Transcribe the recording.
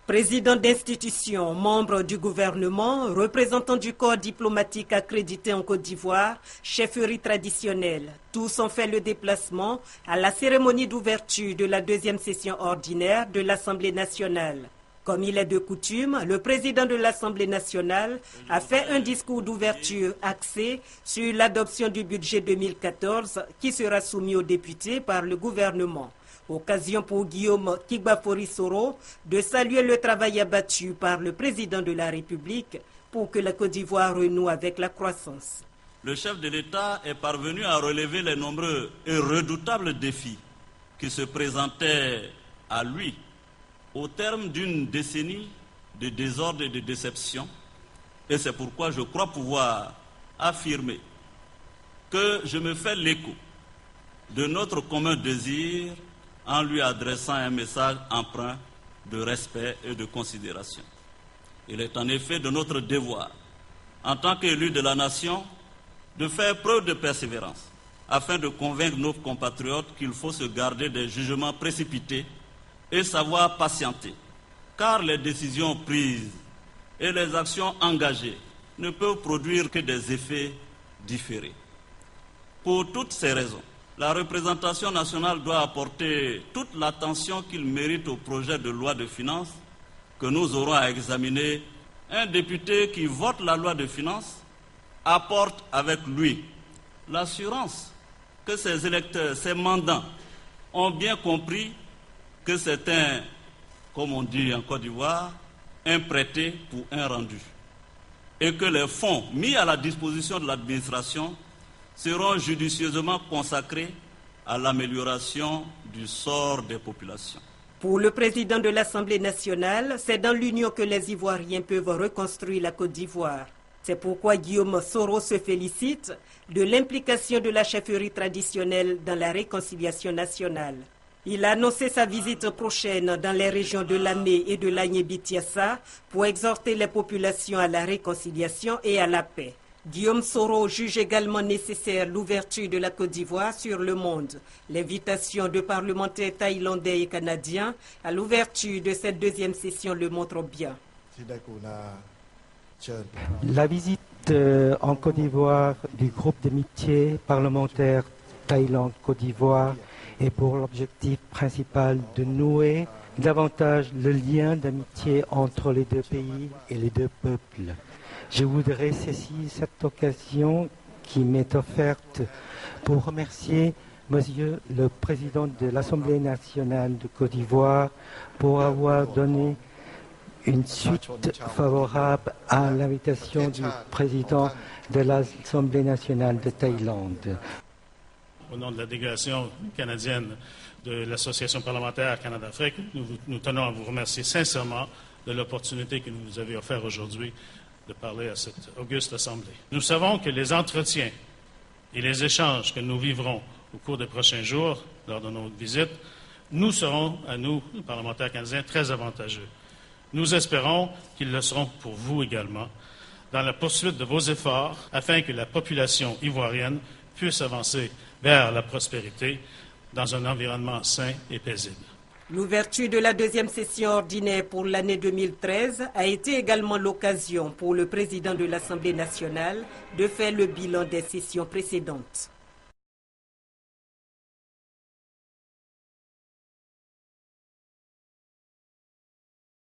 Président d'institution, membre du gouvernement, représentant du corps diplomatique accrédité en Côte d'Ivoire, chefferie traditionnelle, tous ont fait le déplacement à la cérémonie d'ouverture de la deuxième session ordinaire de l'Assemblée nationale. Comme il est de coutume, le président de l'Assemblée nationale a fait un discours d'ouverture axé sur l'adoption du budget 2014 qui sera soumis aux députés par le gouvernement. Occasion pour Guillaume Kigbafori-Soro de saluer le travail abattu par le président de la République pour que la Côte d'Ivoire renoue avec la croissance. Le chef de l'État est parvenu à relever les nombreux et redoutables défis qui se présentaient à lui au terme d'une décennie de désordre et de déception. Et c'est pourquoi je crois pouvoir affirmer que je me fais l'écho de notre commun désir en lui adressant un message empreint de respect et de considération. Il est en effet de notre devoir, en tant qu'élu de la nation, de faire preuve de persévérance, afin de convaincre nos compatriotes qu'il faut se garder des jugements précipités et savoir patienter, car les décisions prises et les actions engagées ne peuvent produire que des effets différés. Pour toutes ces raisons, la représentation nationale doit apporter toute l'attention qu'il mérite au projet de loi de finances que nous aurons à examiner. Un député qui vote la loi de finances apporte avec lui l'assurance que ses électeurs, ses mandants ont bien compris que c'est un, comme on dit en Côte d'Ivoire, un prêté pour un rendu. Et que les fonds mis à la disposition de l'administration seront judicieusement consacrés à l'amélioration du sort des populations. Pour le président de l'Assemblée nationale, c'est dans l'union que les Ivoiriens peuvent reconstruire la Côte d'Ivoire. C'est pourquoi Guillaume Soro se félicite de l'implication de la chefferie traditionnelle dans la réconciliation nationale. Il a annoncé sa visite prochaine dans les régions de Lamé et de l'Agné-Bitiassa pour exhorter les populations à la réconciliation et à la paix. Guillaume Soro juge également nécessaire l'ouverture de la Côte d'Ivoire sur le monde. L'invitation de parlementaires thaïlandais et canadiens à l'ouverture de cette deuxième session le montre bien. La visite en Côte d'Ivoire du groupe d'amitié parlementaire Thaïlande-Côte d'Ivoire est pour l'objectif principal de nouer davantage le lien d'amitié entre les deux pays et les deux peuples. Je voudrais saisir cette occasion qui m'est offerte pour remercier Monsieur le Président de l'Assemblée nationale de Côte d'Ivoire pour avoir donné une suite favorable à l'invitation du Président de l'Assemblée nationale de Thaïlande. Au nom de la délégation canadienne de l'Association parlementaire Canada-Afrique, nous tenons à vous remercier sincèrement de l'opportunité que vous nous avez offerte aujourd'hui de parler à cette auguste assemblée. Nous savons que les entretiens et les échanges que nous vivrons au cours des prochains jours, lors de nos visites, nous seront, à nous, les parlementaires canadiens, très avantageux. Nous espérons qu'ils le seront pour vous également, dans la poursuite de vos efforts, afin que la population ivoirienne puisse avancer vers la prospérité dans un environnement sain et paisible. L'ouverture de la deuxième session ordinaire pour l'année 2013 a été également l'occasion pour le président de l'Assemblée nationale de faire le bilan des sessions précédentes.